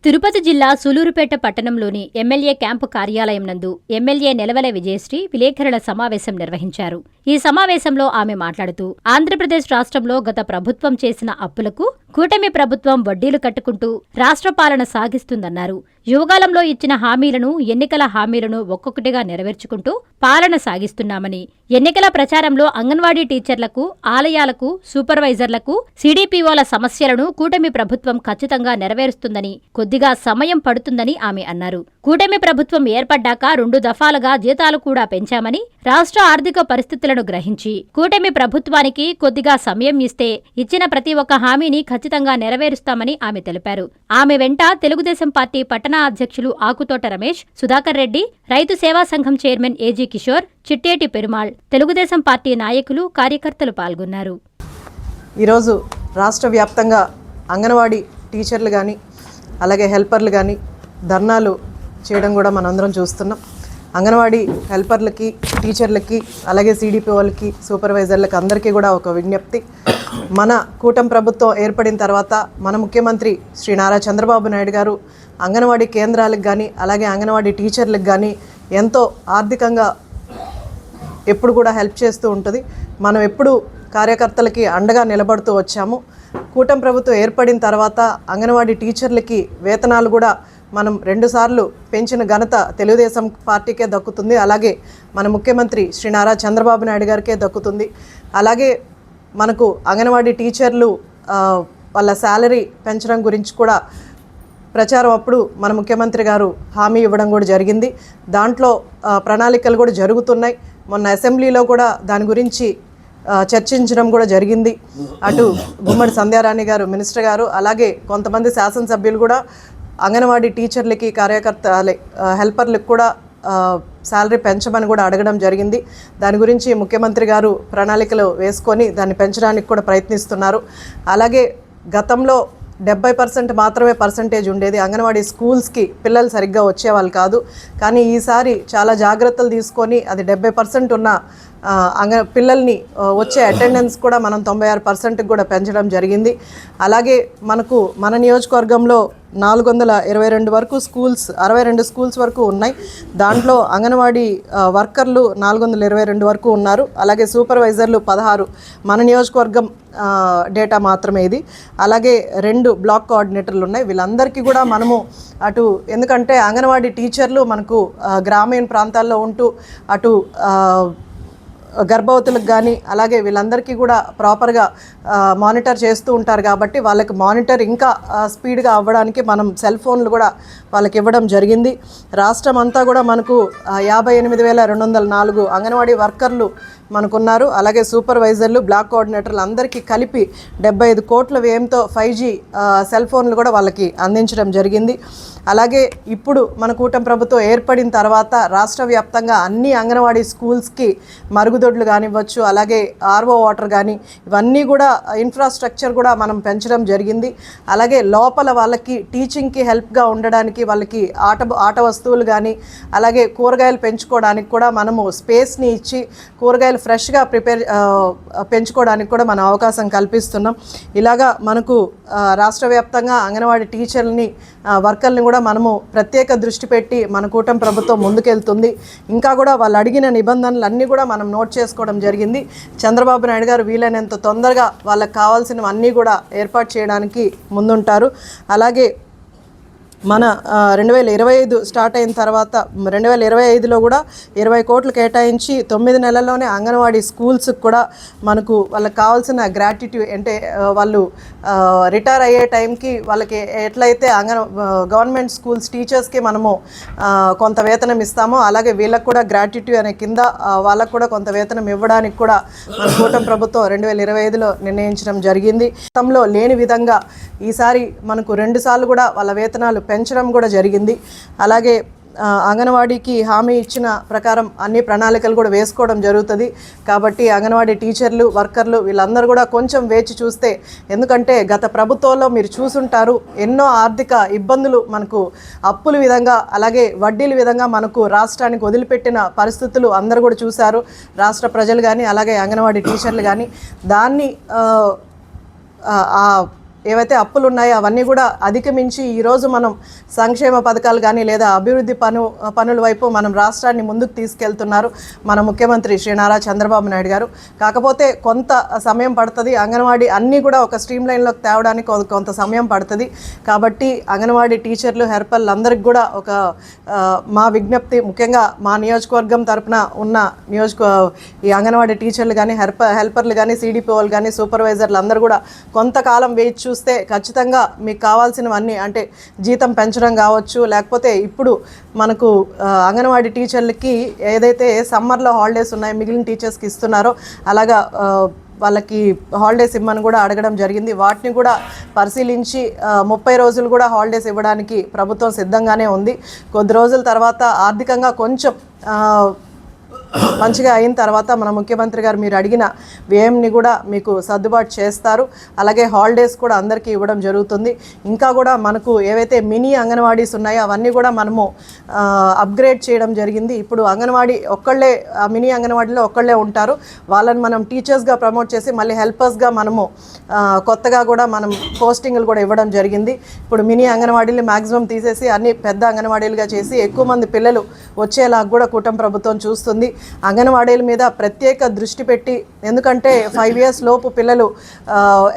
తిరుపతి జిల్లా సూలూరుపేట పట్టణంలోని MLA camp కార్యాలయం నందు ఎమ్మెల్యే నెలవల విజయశ్రీ విలేకరుల సమావేశం నిర్వహించారు. ఈ సమావేశంలో ఆమె మాట్లాడుతూ ఆంధ్రప్రదేశ్ రాష్ట్రంలో గత ప్రభుత్వం చేసిన అప్పులకు కూటమి ప్రభుత్వం వడ్డీలు కట్టుకుంటూ రాష్ట్ర పాలన సాగిస్తుందన్నారు. యువకాలంలో ఇచ్చిన హామీలను, ఎన్నికల హామీలను ఒక్కొక్కటిగా నెరవేర్చుకుంటూ పాలన సాగిస్తున్నామని, ఎన్నికల ప్రచారంలో అంగన్వాడీ టీచర్లకు, ఆలయాలకు, సూపర్వైజర్లకు, సిడిపిఓల సమస్యలను కూటమి ప్రభుత్వం ఖచ్చితంగా నెరవేరుస్తుందని, కొద్దిగా సమయం పడుతుందని ఆమె అన్నారు. కూటమి ప్రభుత్వం ఏర్పడ్డాక 2 దఫాలుగా జీతాలు కూడా పెంచామని, రాష్ట్ర ఆర్థిక పరిస్థితులను గ్రహించి కూటమి ప్రభుత్వానికి కొద్దిగా సమయం ఇస్తే ఇచ్చిన ప్రతి ఒక్క హామీని ఖచ్చితంగా నెరవేరుస్తామని ఆమె తెలిపారు. ఆమె వెంట తెలుగుదేశం పార్టీ పట్టణ అధ్యక్షులు ఆకుతోట రమేష్, సుధాకర్ రెడ్డి, రైతు సేవా సంఘం chairman AG Kishore, Chitteti Perumal, Telugu Desam party నాయకులు, కార్యకర్తలు పాల్గొన్నారు. ఈరోజు రాష్ట్ర వ్యాప్తంగా అంగన్వాడీ టీచర్లు కానీ అలాగే హెల్పర్లు కానీ ధర్నాలు చేయడం కూడా మనందరం చూస్తున్నాం. అంగన్వాడీ హెల్పర్లకి, టీచర్లకి, అలాగే సిడిపిఓలకి, సూపర్వైజర్లకి అందరికీ కూడా ఒక విజ్ఞప్తి. మన కూటమి ప్రభుత్వం ఏర్పడిన తర్వాత మన ముఖ్యమంత్రి శ్రీ నారా చంద్రబాబు నాయుడు గారు అంగన్వాడీ కేంద్రాలకు కానీ అలాగే అంగన్వాడీ టీచర్లకు కానీ ఎంతో ఆర్థికంగా ఎప్పుడు కూడా హెల్ప్ చేస్తూ ఉంటుంది. మనం ఎప్పుడు కార్యకర్తలకి అండగా నిలబడుతూ వచ్చాము. కూటమి ప్రభుత్వం ఏర్పడిన తర్వాత అంగన్వాడీ టీచర్లకి వేతనాలు కూడా మనం 2 సార్లు పెంచిన ఘనత తెలుగుదేశం పార్టీకే దక్కుతుంది. అలాగే మన ముఖ్యమంత్రి శ్రీ నారా చంద్రబాబు నాయుడు గారికే దక్కుతుంది. అలాగే మనకు అంగన్వాడీ టీచర్లు వాళ్ళ శాలరీ పెంచడం గురించి కూడా ప్రచారం అప్పుడు మన ముఖ్యమంత్రి గారు హామీ ఇవ్వడం కూడా జరిగింది. దాంట్లో ప్రణాళికలు కూడా జరుగుతున్నాయి. మొన్న అసెంబ్లీలో కూడా దాని గురించి చర్చించడం కూడా జరిగింది. అటు గుమ్మడి సంధ్యారాణి గారు మినిస్టర్ గారు, అలాగే కొంతమంది శాసనసభ్యులు కూడా అంగన్వాడీ టీచర్లకి, కార్యకర్త హెల్పర్లకు కూడా శాలరీ పెంచమని కూడా అడగడం జరిగింది. దాని గురించి ముఖ్యమంత్రి గారు ప్రణాళికలు వేసుకొని దాన్ని పెంచడానికి కూడా ప్రయత్నిస్తున్నారు. అలాగే గతంలో 70% మాత్రమే పర్సంటేజ్ ఉండేది. అంగన్వాడీ స్కూల్స్కి పిల్లలు సరిగ్గా వచ్చేవాళ్ళు కాదు. కానీ ఈసారి చాలా జాగ్రత్తలు తీసుకొని అది 70% ఉన్న పిల్లల్ని వచ్చే అటెండెన్స్ కూడా మనం 96%కి కూడా పెంచడం జరిగింది. అలాగే మనకు మన నియోజకవర్గంలో 422 వరకు స్కూల్స్, 62 స్కూల్స్ వరకు ఉన్నాయి. దాంట్లో అంగన్వాడీ వర్కర్లు 422 వరకు ఉన్నారు. అలాగే సూపర్వైజర్లు 16. మన నియోజకవర్గం డేటా మాత్రమే ఇది. అలాగే 2 బ్లాక్ కోఆర్డినేటర్లు ఉన్నాయి. వీళ్ళందరికీ కూడా మనము అటు, ఎందుకంటే అంగన్వాడీ టీచర్లు మనకు గ్రామీణ ప్రాంతాల్లో ఉంటూ అటు గర్భవతులకు కానీ అలాగే వీళ్ళందరికీ కూడా ప్రాపర్గా మానిటర్ చేస్తూ ఉంటారు. కాబట్టి వాళ్ళకి మానిటర్ ఇంకా స్పీడ్గా అవ్వడానికి మనం సెల్ ఫోన్లు కూడా వాళ్ళకి ఇవ్వడం జరిగింది. రాష్ట్రం అంతా కూడా మనకు 58,204 అంగన్వాడీ వర్కర్లు మనకున్నారు. అలాగే సూపర్వైజర్లు, బ్లాక్ కోఆర్డినేటర్లు అందరికీ కలిపి 75 కోట్ల వ్యయంతో 5G సెల్ ఫోన్లు కూడా వాళ్ళకి అందించడం జరిగింది. అలాగే ఇప్పుడు మన కూటమి ప్రభుత్వం ఏర్పడిన తర్వాత రాష్ట్ర వ్యాప్తంగా అన్ని అంగన్వాడీ స్కూల్స్కి మరుగుదొడ్లు కానివ్వచ్చు, అలాగే ఆర్ఓ వాటర్ కానీ ఇవన్నీ కూడా ఇన్ఫ్రాస్ట్రక్చర్ కూడా మనం పెంచడం జరిగింది. అలాగే లోపల వాళ్ళకి టీచింగ్కి హెల్ప్గా ఉండడానికి వాళ్ళకి ఆట వస్తువులు కానీ అలాగే కూరగాయలు పెంచుకోవడానికి కూడా మనము స్పేస్ని ఇచ్చి కూరగాయలు ఫ్రెష్గా పెంచుకోవడానికి కూడా మనం అవకాశం కల్పిస్తున్నాం. ఇలాగా మనకు రాష్ట్ర వ్యాప్తంగా అంగన్వాడీ టీచర్లని, వర్కర్ని కూడా మనము ప్రత్యేక దృష్టి పెట్టి మన కూటమి ప్రభుత్వం ముందుకెళ్తుంది. ఇంకా కూడా వాళ్ళు అడిగిన నిబంధనలు అన్నీ కూడా మనం నోట్ చేసుకోవడం జరిగింది. చంద్రబాబు నాయుడు గారు వీలైనంత తొందరగా వాళ్ళకి కావాల్సినవన్నీ కూడా ఏర్పాటు చేయడానికి ముందుంటారు. అలాగే మన 2025 స్టార్ట్ అయిన తర్వాత 2025లో కూడా 20 కోట్లు కేటాయించి 9 నెలల్లోనే అంగన్వాడీ స్కూల్స్కి కూడా మనకు వాళ్ళకి కావాల్సిన గ్రాట్యుటీ, అంటే వాళ్ళు రిటైర్ అయ్యే టైంకి వాళ్ళకి ఎట్లయితే గవర్నమెంట్ స్కూల్స్ టీచర్స్కి మనము కొంత వేతనం ఇస్తామో అలాగే వీళ్ళకి కూడా గ్రాట్యుటీ అనే కింద వాళ్ళకు కూడా కొంత వేతనం ఇవ్వడానికి కూడా మన కూటమి ప్రభుత్వం 2025లో నిర్ణయించడం జరిగింది. గతంలో లేని విధంగా ఈసారి మనకు 2 సార్లు కూడా వాళ్ళ వేతనాలు పెంచడం కూడా జరిగింది. అలాగే అంగన్వాడీకి హామీ ఇచ్చిన ప్రకారం అన్ని ప్రణాళికలు కూడా వేసుకోవడం జరుగుతుంది. కాబట్టి అంగన్వాడీ టీచర్లు, వర్కర్లు వీళ్ళందరూ కూడా కొంచెం వేచి చూస్తే, ఎందుకంటే గత ప్రభుత్వంలో మీరు చూసుంటారు ఎన్నో ఆర్థిక ఇబ్బందులు, మనకు అప్పుల విధంగా అలాగే వడ్డీల విధంగా మనకు రాష్ట్రానికి వదిలిపెట్టిన పరిస్థితులు అందరూ కూడా చూశారు. రాష్ట్ర ప్రజలు కానీ అలాగే అంగన్వాడీ టీచర్లు కానీ దాన్ని ఏవైతే అప్పులు ఉన్నాయో అవన్నీ కూడా అధిగమించి ఈరోజు మనం సంక్షేమ పథకాలు కానీ లేదా అభివృద్ధి పనుల వైపు మనం రాష్ట్రాన్ని ముందుకు తీసుకెళ్తున్నారు మన ముఖ్యమంత్రి శ్రీ నారా చంద్రబాబు నాయుడు గారు. కాకపోతే కొంత సమయం పడుతుంది, అంగన్వాడీ అన్నీ కూడా ఒక స్ట్రీమ్ లైన్లోకి తేవడానికి కొంత సమయం పడుతుంది. కాబట్టి అంగన్వాడీ టీచర్లు హెల్పర్లు అందరికి కూడా ఒక మా విజ్ఞప్తి, ముఖ్యంగా మా నియోజకవర్గం తరపున ఉన్న ఈ అంగన్వాడీ టీచర్లు కానీ హెల్పర్లు కానీ సిడిపిఓలు కానీ సూపర్వైజర్లు అందరూ కూడా కొంతకాలం వేచి చూస్తే ఖచ్చితంగా మీకు కావాల్సినవన్నీ అంటే జీతం పెంచడం కావచ్చు, లేకపోతే ఇప్పుడు మనకు అంగన్వాడీ టీచర్లకి ఏదైతే సమ్మర్లో హాలిడేస్ ఉన్నాయో మిగిలిన టీచర్స్కి ఇస్తున్నారో అలాగా వాళ్ళకి హాలిడేస్ ఇమ్మని కూడా అడగడం జరిగింది. వాటిని కూడా పరిశీలించి 30 రోజులు కూడా హాలిడేస్ ఇవ్వడానికి ప్రభుత్వం సిద్ధంగానే ఉంది. కొద్ది రోజుల తర్వాత ఆర్థికంగా కొంచెం మంచిగా అయిన తర్వాత మన ముఖ్యమంత్రి గారు మీరు అడిగిన వ్యయంని కూడా మీకు సర్దుబాటు చేస్తారు. అలాగే హాలిడేస్ కూడా అందరికీ ఇవ్వడం జరుగుతుంది. ఇంకా కూడా మనకు ఏవైతే మినీ అంగన్వాడీస్ ఉన్నాయో అవన్నీ కూడా మనము అప్గ్రేడ్ చేయడం జరిగింది. ఇప్పుడు అంగన్వాడీ ఒక్కళ్ళే మినీ అంగన్వాడీలో ఒక్కళ్ళే ఉంటారు. వాళ్ళని మనం టీచర్స్గా ప్రమోట్ చేసి మళ్ళీ హెల్పర్స్గా మనము కొత్తగా కూడా మనం పోస్టింగ్లు కూడా ఇవ్వడం జరిగింది. ఇప్పుడు మినీ అంగన్వాడీలు మ్యాక్సిమం తీసేసి అన్ని పెద్ద అంగన్వాడీలుగా చేసి ఎక్కువ మంది పిల్లలు వచ్చేలాగా కూడా కూటమి ప్రభుత్వం చూస్తుంది. అంగన్వాడీల మీద ప్రత్యేక దృష్టి పెట్టి, ఎందుకంటే 5 years లోపు పిల్లలు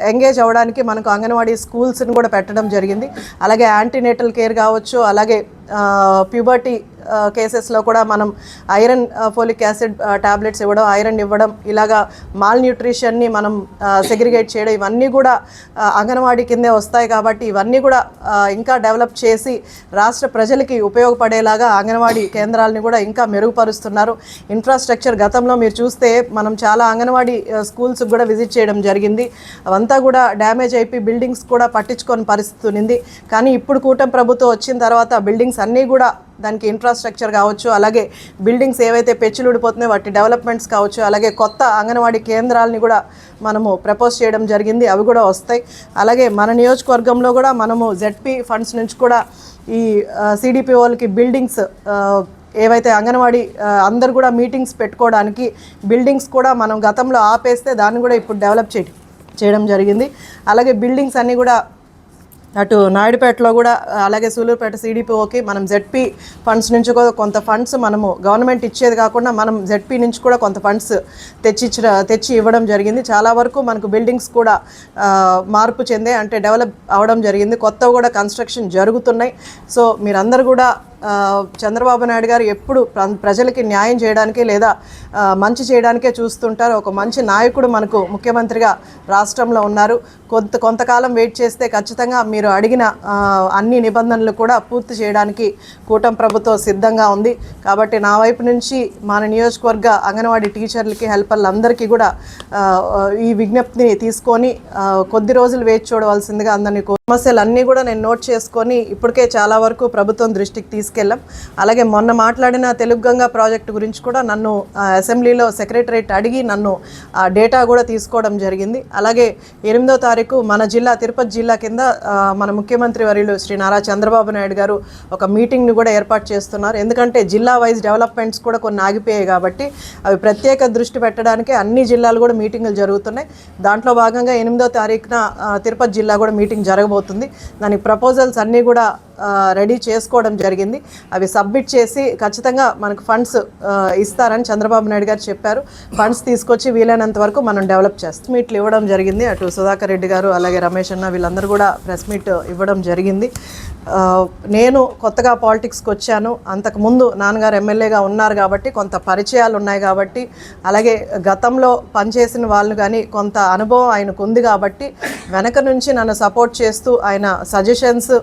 ఎంగేజ్ అవ్వడానికి మనకు అంగన్వాడీ స్కూల్స్ని కూడా పెట్టడం జరిగింది. అలాగే యాంటీనేటల్ కేర్ కావచ్చు, అలాగే ప్యూబర్టీ కేసెస్లో కూడా మనం ఐరన్ ఫోలిక్ యాసిడ్ టాబ్లెట్స్ ఇవ్వడం, ఐరన్ ఇవ్వడం, ఇలాగా మాల్ న్యూట్రిషన్ని మనం సెగ్రిగేట్ చేయడం, ఇవన్నీ కూడా అంగన్వాడీ కిందే వస్తాయి. కాబట్టి ఇవన్నీ కూడా ఇంకా డెవలప్ చేసి రాష్ట్ర ప్రజలకి ఉపయోగపడేలాగా అంగన్వాడీ కేంద్రాలని కూడా ఇంకా మెరుగుపరుస్తున్నారు. ఇన్ఫ్రాస్ట్రక్చర్ గతంలో మీరు చూస్తే మనం చాలా అంగన్వాడీ స్కూల్స్కి కూడా విజిట్ చేయడం జరిగింది. అవంతా కూడా డ్యామేజ్ అయిపోయి బిల్డింగ్స్ కూడా పట్టించుకొని పరిస్థితి ఉంది. కానీ ఇప్పుడు కూటమి ప్రభుత్వం వచ్చిన తర్వాత బిల్డింగ్స్ అన్నీ కూడా దానికి ఇన్ఫ్రాస్ట్రక్చర్ కావచ్చు, అలాగే బిల్డింగ్స్ ఏవైతే పెచ్చులు ఊడిపోతున్నాయో వాటి డెవలప్మెంట్స్ కావచ్చు, అలాగే కొత్త అంగన్వాడీ కేంద్రాలని కూడా మనము ప్రపోజ్ చేయడం జరిగింది. అవి కూడా వస్తాయి. అలాగే మన నియోజకవర్గంలో కూడా మనము జెడ్పీ ఫండ్స్ నుంచి కూడా ఈ సిడిపిఓలకి బిల్డింగ్స్ ఏవైతే అంగన్వాడీ అందరు కూడా మీటింగ్స్ పెట్టుకోవడానికి బిల్డింగ్స్ కూడా మనం గతంలో ఆపేస్తే దాన్ని కూడా ఇప్పుడు డెవలప్ చేయడం జరిగింది. అలాగే బిల్డింగ్స్ అన్నీ కూడా అటు నాయుడుపేటలో కూడా, అలాగే సూలూరుపేట సిడిపిఓకి మనం జెడ్పీ ఫండ్స్ నుంచి కూడా కొంత ఫండ్స్ మనము గవర్నమెంట్ ఇచ్చేది కాకుండా మనం జెడ్పీ నుంచి కూడా కొంత ఫండ్స్ తెచ్చి ఇవ్వడం జరిగింది. చాలా వరకు మనకు బిల్డింగ్స్ కూడా మార్పు చెందే, అంటే డెవలప్ అవ్వడం జరిగింది. కొత్తవి కూడా కన్స్ట్రక్షన్ జరుగుతున్నాయి. సో మీరందరూ కూడా చంద్రబాబు నాయుడు గారు ఎప్పుడు ప్రజలకి న్యాయం చేయడానికి లేదా మంచి చేయడానికే చూస్తుంటారు. ఒక మంచి నాయకుడు మనకు ముఖ్యమంత్రిగా రాష్ట్రంలో ఉన్నారు. కొంతకాలం వెయిట్ చేస్తే ఖచ్చితంగా మీరు అడిగిన అన్ని నిబంధనలు కూడా పూర్తి చేయడానికి కూటమి ప్రభుత్వం సిద్ధంగా ఉంది. కాబట్టి నా వైపు నుంచి మన నియోజకవర్గ అంగన్వాడీ టీచర్లకి హెల్పర్లందరికీ కూడా ఈ విజ్ఞప్తిని తీసుకొని కొద్ది రోజులు వేచి చూడవలసిందిగా అందరినీ సమస్యలన్నీ కూడా నేను నోట్ చేసుకొని ఇప్పటికే చాలా వరకు ప్రభుత్వం దృష్టికి తీసుకెళ్ళాం. అలాగే మొన్న మాట్లాడిన తెలుగు గంగా ప్రాజెక్టు గురించి కూడా నన్ను అసెంబ్లీలో సెక్రటరేట్ అడిగి నన్ను డేటా కూడా తీసుకోవడం జరిగింది. అలాగే 8వ తారీఖు మన జిల్లా తిరుపతి జిల్లా కింద మన ముఖ్యమంత్రి వర్యులు శ్రీ నారా చంద్రబాబు నాయుడు గారు ఒక మీటింగ్ని కూడా ఏర్పాటు చేస్తున్నారు. ఎందుకంటే జిల్లా వైజ్ డెవలప్మెంట్స్ కూడా కొన్ని ఆగిపోయాయి కాబట్టి అవి ప్రత్యేక దృష్టి పెట్టడానికి అన్ని జిల్లాలు కూడా మీటింగులు జరుగుతున్నాయి. దాంట్లో భాగంగా 8వ తారీఖున తిరుపతి జిల్లా కూడా మీటింగ్ జరగబోతుంది. దానికి ప్రపోజల్స్ అన్నీ కూడా రెడీ చేసుకోవడం జరిగింది. అవి సబ్మిట్ చేసి ఖచ్చితంగా మనకు ఫండ్స్ ఇస్తారని చంద్రబాబు నాయుడు గారు చెప్పారు. ఫండ్స్ తీసుకొచ్చి వీలైనంత వరకు మనం డెవలప్ చేస్తాం. మీట్లు ఇవ్వడం జరిగింది. అటు సుధాకర్ రెడ్డి గారు అలాగే రమేష్ అన్న వీళ్ళందరూ కూడా ప్రెస్ మీట్ ఇవ్వడం జరిగింది. నేను కొత్తగా పాలిటిక్స్కి వచ్చాను. అంతకుముందు నాన్నగారు ఎమ్మెల్యేగా ఉన్నారు కాబట్టి కొంత పరిచయాలు ఉన్నాయి కాబట్టి, అలాగే గతంలో పనిచేసిన వాళ్ళు కానీ కొంత అనుభవం ఆయనకు ఉంది కాబట్టి వెనక నుంచి నన్ను సపోర్ట్ చేస్తూ ఆయన సజెషన్స్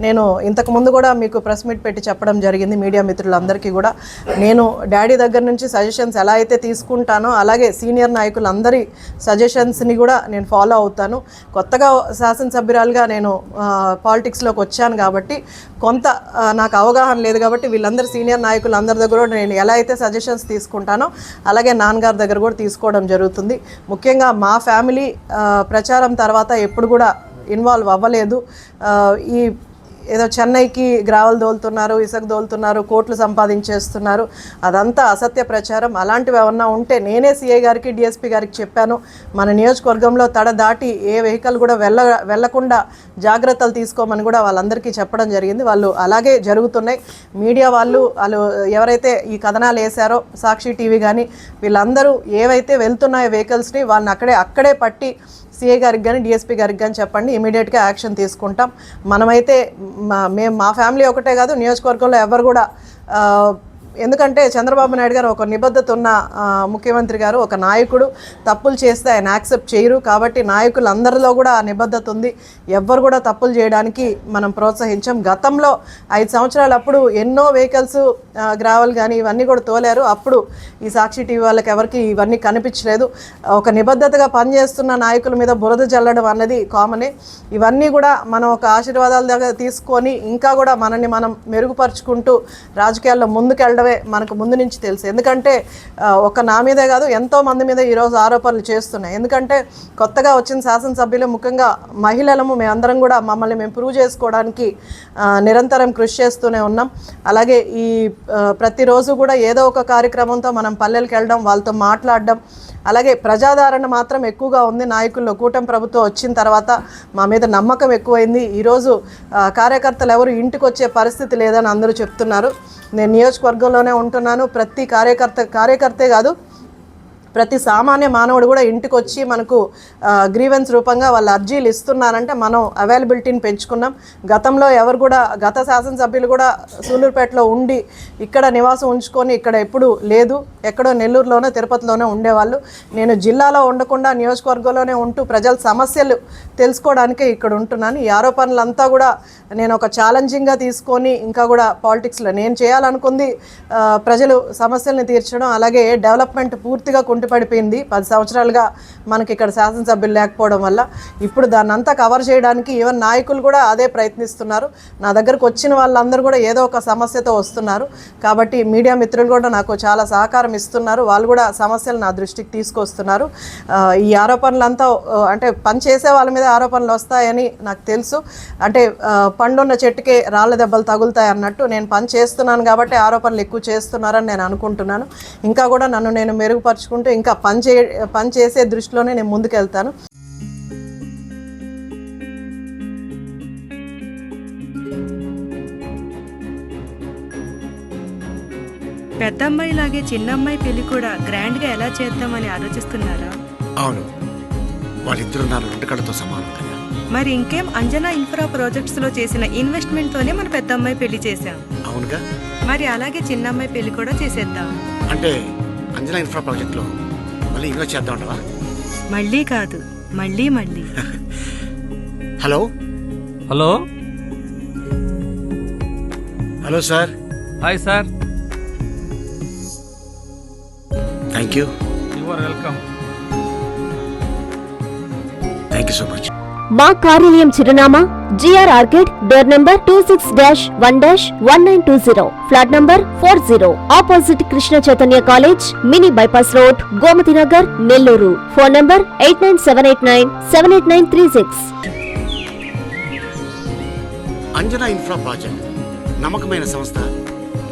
నేను ఇంతకుముందు కూడా మీకు ప్రెస్ మీట్ పెట్టి చెప్పడం జరిగింది. మీడియా మిత్రులందరికీ కూడా నేను డాడీ దగ్గర నుంచి సజెషన్స్ ఎలా అయితే తీసుకుంటానో అలాగే సీనియర్ నాయకులందరి సజెషన్స్ని కూడా నేను ఫాలో అవుతాను. కొత్తగా శాసనసభ్యురాలుగా నేను పాలిటిక్స్లోకి వచ్చాను కాబట్టి కొంత నాకు అవగాహన లేదు కాబట్టి వీళ్ళందరూ సీనియర్ నాయకులందరి దగ్గర కూడా నేను ఎలా అయితే సజెషన్స్ తీసుకుంటానో అలాగే నాన్నగారి దగ్గర కూడా తీసుకోవడం జరుగుతుంది. ముఖ్యంగా మా ఫ్యామిలీ ప్రచారం తర్వాత ఎప్పుడు కూడా ఇన్వాల్వ్ అవ్వలేదు. ఈ ఏదో చెన్నైకి గ్రావెల్ దోలుతున్నారు, ఇసుక దోలుతున్నారు, కోట్లు సంపాదించేస్తున్నారు, అదంతా అసత్య ప్రచారం. అలాంటివి ఏమన్నా ఉంటే నేనే సిఐ గారికి డిఎస్పీ గారికి చెప్పాను, మన నియోజకవర్గంలో తడ దాటి ఏ వెహికల్ కూడా వెళ్లకుండా జాగ్రత్తలు తీసుకోమని కూడా వాళ్ళందరికీ చెప్పడం జరిగింది. వాళ్ళు అలాగే జరుగుతున్నాయి. మీడియా వాళ్ళు ఎవరైతే ఈ కథనాలు వేశారో సాక్షి టీవీ కానీ వీళ్ళందరూ ఏవైతే వెళ్తున్నాయో వెహికల్స్ని వాళ్ళని అక్కడే పట్టి సిఐ గారికి కానీ డిఎస్పీ గారికి కానీ చెప్పండి, ఇమీడియట్గా యాక్షన్ తీసుకుంటాం. మనమైతే మా ఫ్యామిలీ ఒకటే కాదు, నియోజకవర్గంలో ఎవరు కూడా ఎందుకంటే చంద్రబాబు నాయుడు గారు ఒక నిబద్ధత ఉన్న ముఖ్యమంత్రి గారు, ఒక నాయకుడు తప్పులు చేస్తే ఆయన యాక్సెప్ట్ చేయరు. కాబట్టి నాయకులందరిలో కూడా ఆ నిబద్ధత ఉంది. ఎవ్వరు కూడా తప్పులు చేయడానికి మనం ప్రోత్సహించాం. గతంలో 5 సంవత్సరాలు అప్పుడు ఎన్నో వెహికల్స్ గ్రావెల్ కానీ ఇవన్నీ కూడా తోలారు. అప్పుడు ఈ సాక్షి టీవీ వాళ్ళకి ఎవరికి ఇవన్నీ కనిపించలేదు. ఒక నిబద్ధతగా పనిచేస్తున్న నాయకుల మీద బురద జల్లడం అన్నది కామనే. ఇవన్నీ కూడా మనం ఒక ఆశీర్వాదాల దగ్గర తీసుకొని ఇంకా కూడా మనల్ని మనం మెరుగుపరుచుకుంటూ రాజకీయాల్లో ముందుకెళ్ళడం మనకు ముందు నుంచి తెలుసు. ఎందుకంటే ఒక నా మీదే కాదు ఎంతో మంది మీద ఈరోజు ఆరోపణలు చేస్తున్నాయి. ఎందుకంటే కొత్తగా వచ్చిన శాసనసభ్యులు ముఖ్యంగా మహిళలము మేమందరం కూడా మమ్మల్ని మేము ప్రూవ్ చేసుకోవడానికి నిరంతరం కృషి చేస్తూనే ఉన్నాం. అలాగే ఈ ప్రతిరోజు కూడా ఏదో ఒక కార్యక్రమంతో మనం పల్లెలకు వెళ్ళడం, వాళ్ళతో మాట్లాడడం, అలాగే ప్రజాదరణ మాత్రం ఎక్కువగా ఉంది నాయకుల్లో. కూటమి ప్రభుత్వం వచ్చిన తర్వాత మా మీద నమ్మకం ఎక్కువైంది. ఈరోజు కార్యకర్తలు ఎవరు ఇంటికి వచ్చే పరిస్థితి లేదని అందరూ చెప్తున్నారు. నేను నియోజకవర్గంలోనే ఉంటున్నాను. ప్రతి కార్యకర్తే కాదు, ప్రతి సామాన్య మానవుడు కూడా ఇంటికి వచ్చి మనకు గ్రీవెన్స్ రూపంగా వాళ్ళ అర్జీలు ఇస్తున్నారంటే మనం అవైలబిలిటీని పెంచుకున్నాం. గతంలో ఎవరు కూడా గత శాసనసభ్యులు కూడా సూలూరుపేటలో ఉండి ఇక్కడ నివాసం ఉంచుకొని ఇక్కడ ఎప్పుడు లేదు, ఎక్కడో నెల్లూరులోనో తిరుపతిలోనే ఉండేవాళ్ళు. నేను జిల్లాలో ఉండకుండా నియోజకవర్గంలోనే ఉంటూ ప్రజల సమస్యలు తెలుసుకోవడానికే ఇక్కడ ఉంటున్నాను. ఈ ఆరోపణలంతా కూడా నేను ఒక ఛాలెంజింగ్గా తీసుకొని ఇంకా కూడా పాలిటిక్స్లో నేను చేయాలనుకుంది ప్రజలు సమస్యల్ని తీర్చడం, అలాగే డెవలప్మెంట్ పూర్తిగా కుంటిపడిపోయింది 10 సంవత్సరాలుగా మనకి ఇక్కడ శాసనసభ్యులు లేకపోవడం వల్ల. ఇప్పుడు దాన్ని అంతా కవర్ చేయడానికి ఈవెన్ నాయకులు కూడా అదే ప్రయత్నిస్తున్నారు. నా దగ్గరకు వచ్చిన వాళ్ళందరూ కూడా ఏదో ఒక సమస్యతో వస్తున్నారు. కాబట్టి మీడియా మిత్రులు కూడా నాకు చాలా సహకారం ఇస్తున్నారు. వాళ్ళు కూడా సమస్యలు నా దృష్టికి తీసుకొస్తున్నారు. ఈ ఆరోపణలంతా అంటే పని చేసే వాళ్ళ మీద ఆరోపణలు వస్తాయని నాకు తెలుసు. అంటే పండున్న చెట్టుకే రాళ్ళ దెబ్బలు తగులుతాయి అన్నట్టు నేను పని చేస్తున్నాను కాబట్టి ఆరోపణలు ఎక్కువ చేస్తున్నారని నేను అనుకుంటున్నాను. ఇంకా కూడా నన్ను నేను మెరుగుపరుచుకుంటూ ఇంకా పని చేసే దృష్టిలోనే నేను ముందుకెళ్తాను. పెద్దమ్మాయి లాగే చిన్నమ్మాయి పెళ్లి కూడా గ్రాండ్ గా ఎలా చేద్దామని ఆలోచిస్తున్నారా? అవును, వాళ్ళిద్దరూ నా 2 కళ్ళతో సమానం కదా. మరి ఇంకేం, అంజనా ఇన్ఫ్రా ప్రాజెక్ట్స్ లో చేసిన ఇన్వెస్ట్మెంట్ తోనే మన పెద్దమ్మాయి పెళ్లి చేశాం. అవునుగా, మరి అలాగే చిన్నమ్మాయి పెళ్లి కూడా చేసేద్దాం. అంటే అంజనా ఇన్ఫ్రా ప్రాజెక్ట్ లో మళ్ళీ ఇన్వెస్ట్ చేద్దాం అంటావా? మళ్ళీ కాదు, మళ్ళీ మళ్ళీ. Hello hello hello sir. Hi sir. Thank you. You are welcome. Thank you so much. మా కార్యాలయం చిరునామా GR orchid, door number 26-1-1920, flat number 40, opposite Krishna Chaitanya college, mini bypass road, Gomathi Nagar, Nellore. Phone number 8978978936. Anjana infra project నమ్మకమైన సంస్థ,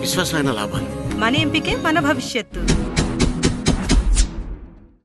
విశ్వాసమైన లాభాలు. మన ఎంపికే మన భవిష్యత్తు.